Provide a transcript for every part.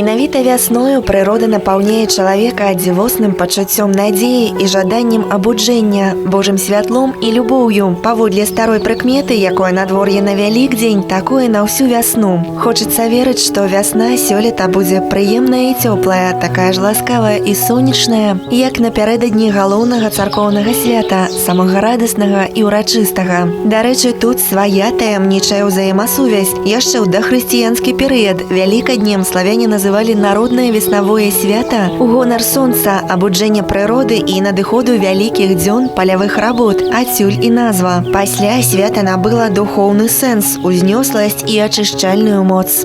Менавіта вясною прырода напаўняе чалавека дзівосным пачуццём надзеі і жаданнем абуджэння, Божым святлом і любоўю. Паводле старой прыкметы, якое надвор'е на Вялікдзень, такое на ўсю вясну. Хочацца верыць, што вясна сёлета будзе прыемная і цёплая, такая ж ласкавая і сонечная, як напярэдадні галоўнага царкоўнага свята, самага радаснага і ўрачыстага. Дарэчы, тут свая таямнічая ўзаемасувязь. Яшчэ ў дахрысціянскі перыяд Вялікаднем славяне называлі народнае веснавое свята у гонар сонца, абуджэння прыроды і надыходу вялікіх дзён палявых работ. Адсюль і назва. Пасля свята набыла духоўны сэнс, узнёсласць і ачышчальную моц.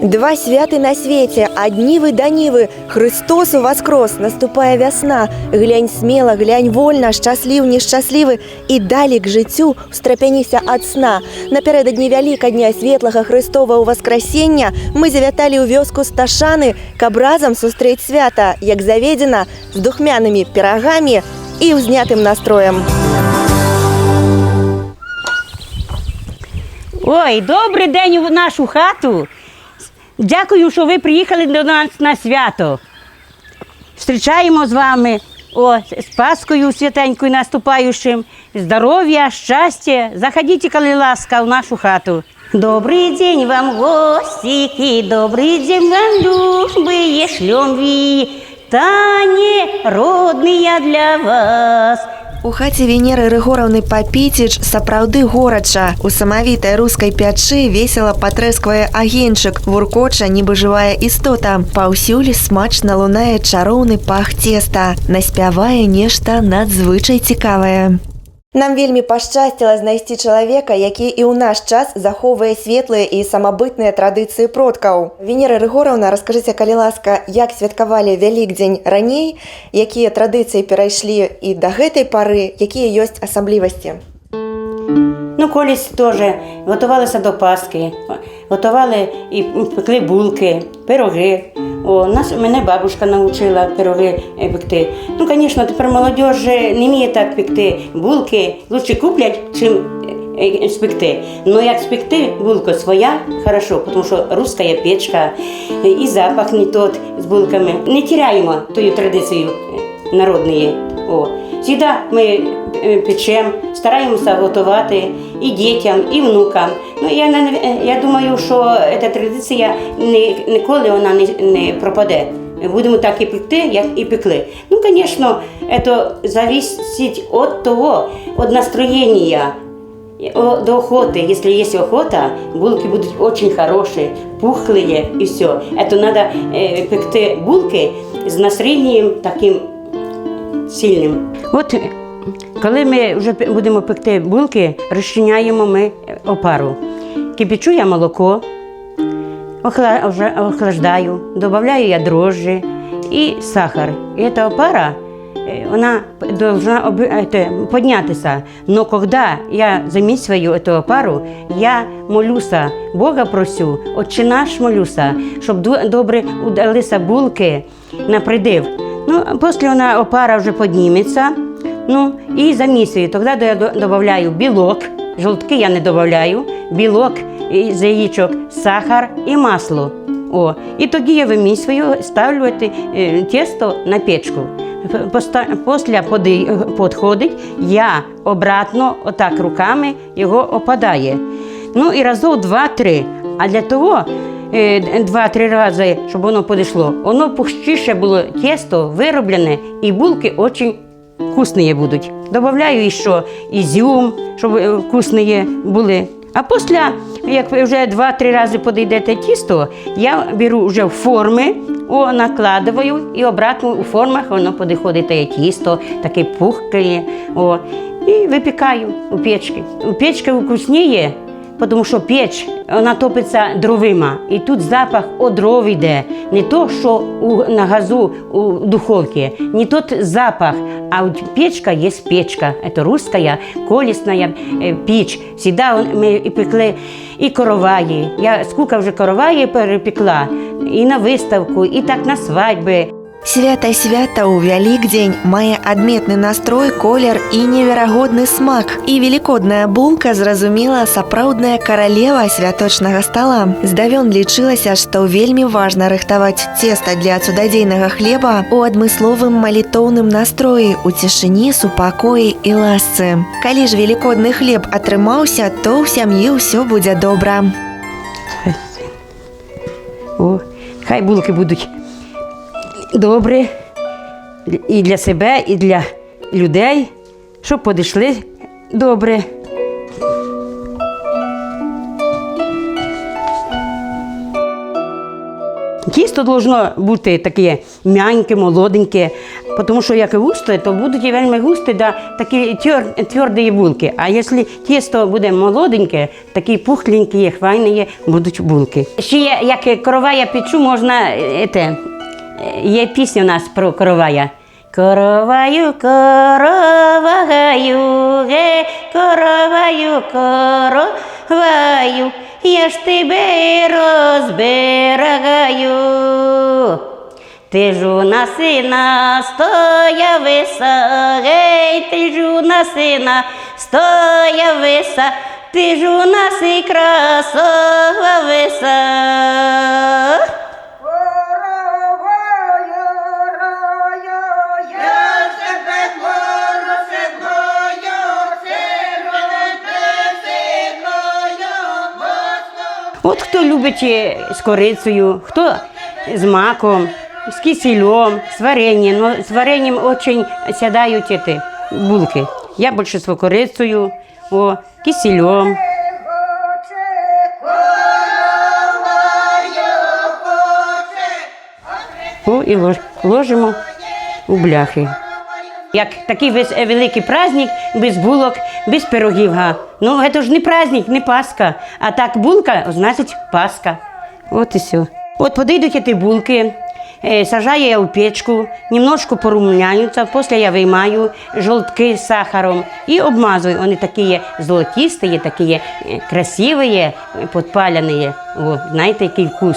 Два святы на свете, одни вы да нивы. Христос воскрос, наступая весна. Глянь смело, глянь вольно, счастлив, несчастливы. И далі к жыццю устрапяніся ад сна. Напярэдадні Вялікадня светлага Христового воскресення мы завяталі ў вёску Сташаны, каб разам сустрэць свята, як заведзена, з духмянымі пірагамі і ўзнятым настроем. Ой, добрий день у нашу хату. Дякую, що ви приїхали до нас на свято. Зустрічаємо з вами з Паскою святенькою наступаючим. Здоров'я, щастя. Заходіть, коли ласка, в нашу хату. Добрий день вам, гостики, добрий день вам, любые, шлем вітання родные для вас. У хаце Венеры Рыгораўны Папіціч сапраўды горача. У самавітай рускай пячы весела патрэсквае агеньчык, вуркоча, нібы жывая істота. Паўсюль смачна лунае чароўны пах цеста. Наспявае нешта надзвычай цікавае. Нам вельмі пашчасціла знайсці чалавека, які і ў наш час захоўвае светлыя і самабытныя традыцыі продкаў. Венера Рыгораўна, раскажыце, калі ласка, як святкавалі Вялікдзень раней, якія традыцыі перайшлі і да гэтай пары, якія ёсць асаблівасці? Ну, колись теж готувалися до Пасхи, готували і пекли булки, пироги. Мене бабушка навчила пироги пекти. Ну, звісно, тепер молодь не вміє так пекти булки, краще куплять, чим спекти. Ну, як спекти булку своя, хорошо, тому що руська печка, і запах не тот з булками. Не теряємо тою традицію народної. Завжди ми печемо, стараємося готувати і дітям, і внукам. Ну, я думаю, що ця традиція ніколи вона не пропаде. Будемо так і пекти, як і пекли. Ну, звісно, це залежить від того, від настроєння, до охоти. Якщо є охота, булки будуть дуже хороші, пухлі і все. Це треба пекти булки з настроєнням таким сильним. От коли ми вже будемо пекти булки, розчиняємо ми опару. Кипячу я молоко, охлаждаю, додаю я дрожжі і сахар. І ця опара, вона должна піднятися. Но коли я замісюю цю опару, я молюся, Бога просю, Отче наш молюся, щоб добре удалися булки на придив. Ну, після вона опара вже підніметься, ну, і замісюю. Тоді я додаю білок, жовтки я не додаю, білок з яєчок, сахар і масло. І тоді я вимісюю, ставлю тісто на печку. Після підходить, я обратно, отак руками його опадаю. Ну, і разів 2-3. А для того, 2-3 рази, щоб воно підійшло, воно пухчіше було тісто вироблене, і булки дуже вкусні будуть. Добавляю ще ізюм, щоб вкусні були. А після, як вже 2-3 рази підійде тісто, я беру вже в форми, накладаю, і обратно у формах воно підходить тісто, таке пухке, і випікаю у печці. У печці вкусніє, тому що печ, вона топиться дровима, і тут запах від дров йде. Не то, що на газу у духовці, не тот запах, а печка є печка. Це руська, колісна піч. Всегда ми пекли і короваї. Я скільки вже короваї перепекла, і на виставку, і так на свадьби. Свята-свята ў Вялікдзень мае адметны настрой, колер і неверагодны смак. І велікодная булка, зразумела, сапраўдная каралева святочнага стала. Здавён лічылася, што вельмі важна рыхтаваць цеста для цудадзейнага хлеба ў адмысловым малітоўным настроі, у цішыні, супакоі і ласцы. Калі ж велікодны хлеб атрымаўся, то ў сям'і ўсё будзе добра. О, хай булки будуть добрі і для себе, і для людей, щоб подійшли добре. Тісто должно бути таке м'янке, молоденьке, тому що як і густе, то будуть і вельми густі, да, такі тверді булки. А якщо тісто буде молоденьке, такі пухленькі, хвайні будуть булки. Ще є, як коровая печу, можна, є пісня у нас про коровая. Короваю, короваю, короваю, короваю, я ж тебе розберегаю. Ти ж у нас сина стоя виса, гей, ти ж у нас сина стоя виса, ти ж у нас і красова виса. От хто любить з корицею, хто з маком, з кисельом, з вареньем. Но з вареньем дуже сядають булки. Я більше з корицею, кисельом. І ложимо у бляхи. Як такий великий праздник, без булок, без пирогів. Ну, це ж не праздник, не Пасха. А так булка, значить Пасха. От і все. От подійдуть ці булки, сажаю я в печку, немножко порумняються, після я виймаю жовтки з сахаром і обмазую. Вони такі золотисті, такі красиві, підпалені. Знаєте, який вкус.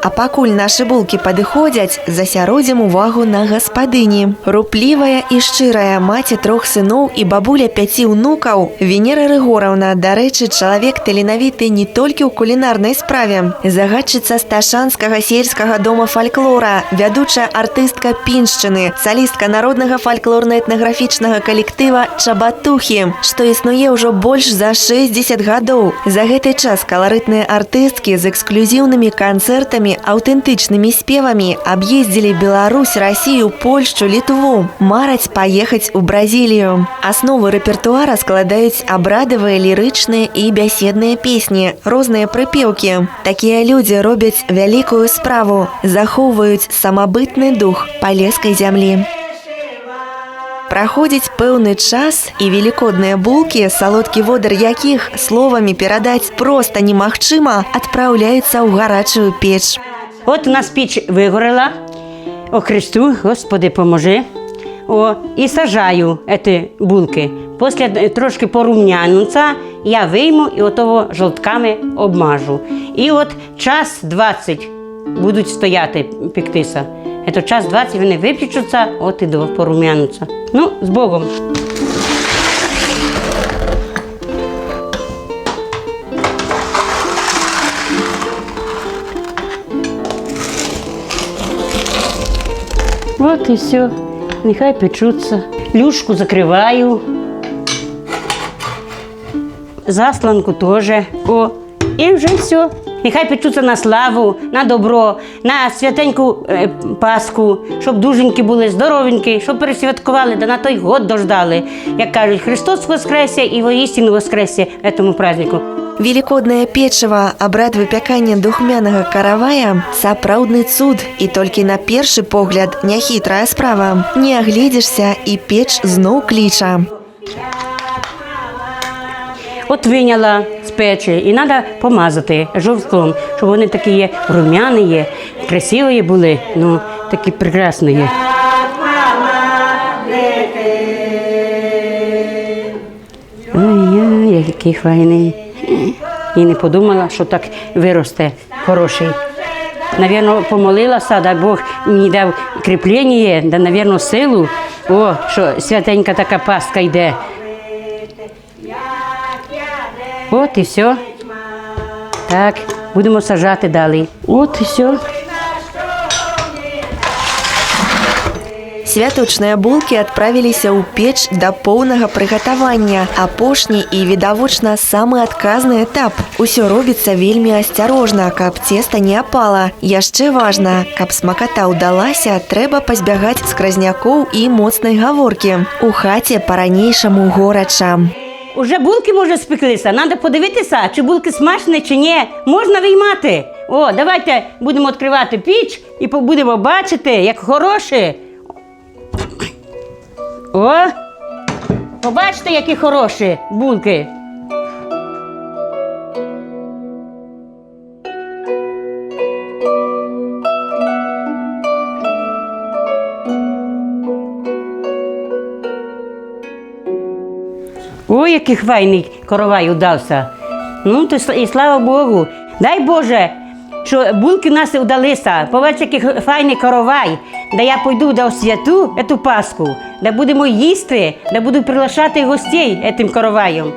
А пакуль нашы булкі падыходзяць, засяродзім увагу на гаспадыні. Руплівая і шчырая маці 3 сыноў і бабуля 5 унукаў, Венера Рыгораўна, дарэчы, чалавек таленавіты не толькі ў кулінарнай справе. Загадчыца Сташанскага сельскага дома фальклора, вядучая артыстка Піншчыны, салістка народнага фальклорна-этнаграфічнага калектыва «Чабатухі», што існуе ўжо больш за 60 гадоў. За гэты час каларытныя артысткі з эксклюзіўнымі канцэртамі, аўтэнтычнымі спевамі аб'ездзілі Беларусь, Расію, Польшчу, Літву. Мараць паехаць у Бразілію. Аснову рэпертуара складаюць абрадавыя, лірычныя і бяседныя песні, розныя прыпеўкі. Такія людзі робяць вялікую справу, захоўваюць самабытны дух палескай зямлі. Праходзіць пэўны час, і велікодныя булкі, салодкі водар якіх словамі перадаць проста немагчыма, адпраўляюцца ў гарачую печ. От у нас піч вигорела, о Христу, Господи, поможи. І сажаю ці булки. Після трошки порум'януться, я вийму і отого жовтками обмажу. І от час 20 будуть стояти, пектися. Це час 20, вони випічуться, от і порум'януться. Ну, з Богом. От і все. Нехай печуться. Люшку закриваю. Засланку теж. І вже все. Нехай печуться на славу, на добро, на святеньку Пасху, щоб дуженькі були, здоровенькі, щоб пересвяткували, да на той год дождали. Як кажуть, Христос воскресе і воістину воскресе в цьому празднику. Велікоднае печыва, абрад выпякання духмянага каравая – сапраўдны цуд, і толькі на першы погляд няхітрая справа. Не агледзішся, і печ зноў кліча. От виняла з печі, і треба помазати жовтком, щоб вони такі рум'яні, красиві були, ну, такі прекрасні. Ой, який файний. І не подумала, що так виросте хороший. Навірно, помолилася, дай Бог мені дав кріплення, да, навірно, силу. О, що святенька така Пасха йде. От і все. Так, будемо сажати далі. От і все. Святочныя булкі адправіліся ў печ да поўнага прыгатавання. Апошні і, відавочна, самы адказны этап. Усё робіцца вельмі асцярожна, каб цеста не апала. Яшчэ важна, каб смаката ўдалася, трэба пазбягаць скразнякоў і моцнай гаворкі. У хаце па-ранейшаму горача. Уже булки, може, спеклися. Треба подивитися, чи булки смачні, чи ні. Можна виймати. О, давайте будемо відкривати піч і будемо бачити, як хороші. О, побачите, які хороші булки. Ой, який файний коровай удався. Ну, то і слава Богу. Дай Боже, що булки в нас вдалися. Побачите, який файний коровай. Да я пойду до святу, эту Пасху, да будемо їсти, да буду приглашати гостей этим короваєм.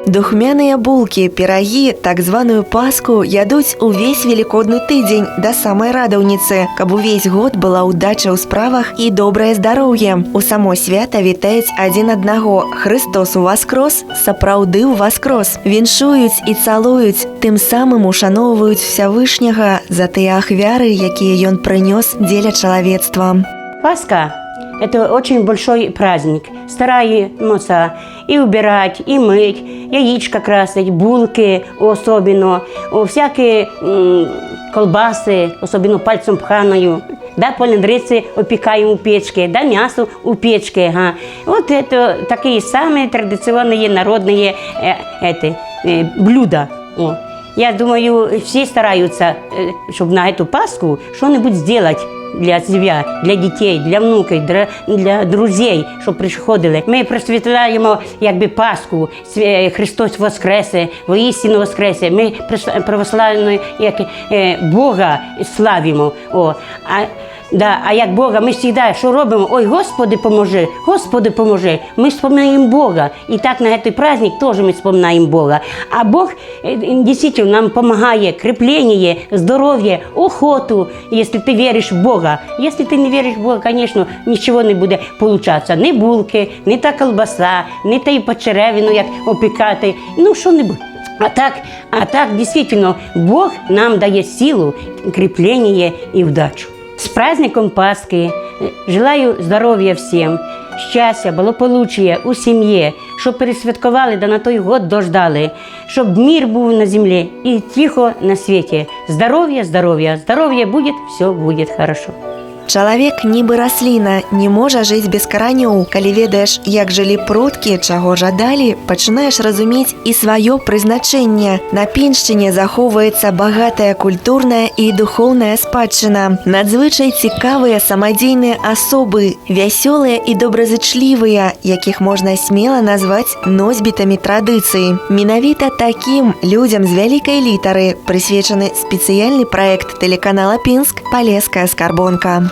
Духмяныя булкі, пірагі, так званую паску ядуць увесь велікодны тыдзень да самай радаўніцы, каб увесь год была ўдача ў справах і добрае здароўе. У само свята вітаюць адзін аднаго. Христос уваскрос, сапраўды ўваскрос. Віншуюць і цалуюць, тым самым ушаноўваюць Всявышняга за тыя ахвяры, якія ён прынёс дзеля чалавецтва. Пасха – это очень большой праздник. Стараемся и убирать, и мыть, яичко красить, булки особенно, всякие колбаси, особенно пальцем пханою, да, полендрицы опекаем у печки, да, мясо у печки. Ага. Вот это такие самые традиционные народные блюда. О. Я думаю, все стараются, чтобы на эту Пасху что-нибудь сделать для себя, для дітей, для внуків, для друзей, щоб приходили. Ми просвітляємо якби Пасху, Христос воскресе, воістину воскресе. Ми православні як Бога славимо. А як Бога, ми завжди що робимо? Ой, Господи, поможи, Господи, поможи. Ми вспоминаємо Бога. І так на цей праздник теж ми вспоминаємо Бога. А Бог дійсно нам допомагає, кріплення, здоров'я, охоту, якщо ти віриш в Бога. Якщо ти не віриш в Бога, звісно, нічого не буде получатися. Ні булки, ні та колбаса, ні та й почеревину, як опікати. Ну, що-небудь. А так, дійсно, Бог нам дає силу, кріплення і вдачу. С праздником Пасхи! Желаю здоров'я всім, щастя, благополуччя у сім'ї, щоб пересвяткували да на той год дождали, щоб мир був на землі і тихо на світі. Здоров'я, здоров'я, здоров'я буде, все буде хорошо. Чалавек, нібы расліна, не можа жыць без каранёў. Калі ведаеш, як жылі продкі, чаго жадалі, пачынаеш разумець і сваё прызначэнне. На піншчыне захоўваецца багатая культурная і духоўная спадчына. Надзвычай цікавыя самадзейныя асобы, вясёлыя і добразычлівыя, якіх можна смела назваць носьбітамі традыцыі. Менавіта такім людзям з вялікай літары прысвечаны спецыяльны праект тэлеканала Пінск «Полесская скарбонка».